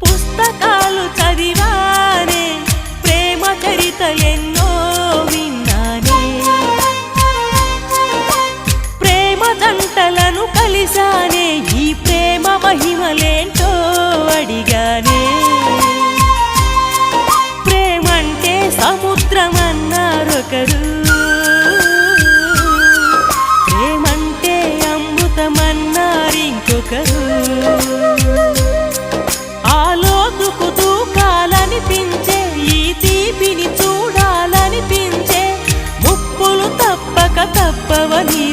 పుస్తకాలు చదివానే ప్రేమ చరిత ఎన్నో విన్నానే ప్రేమ దంటలను కలిసానే ఈ ప్రేమ మహిమలేంటో అడిగానే ప్రేమంటే సముద్రమన్నారొకరు ప్రేమంటే అమృతమన్నారింకొకరు ఆలోతుకు దూకాలనిపించే ఈ తీపిని చూడాలనిపించే ముప్పులు తప్పక తప్పవని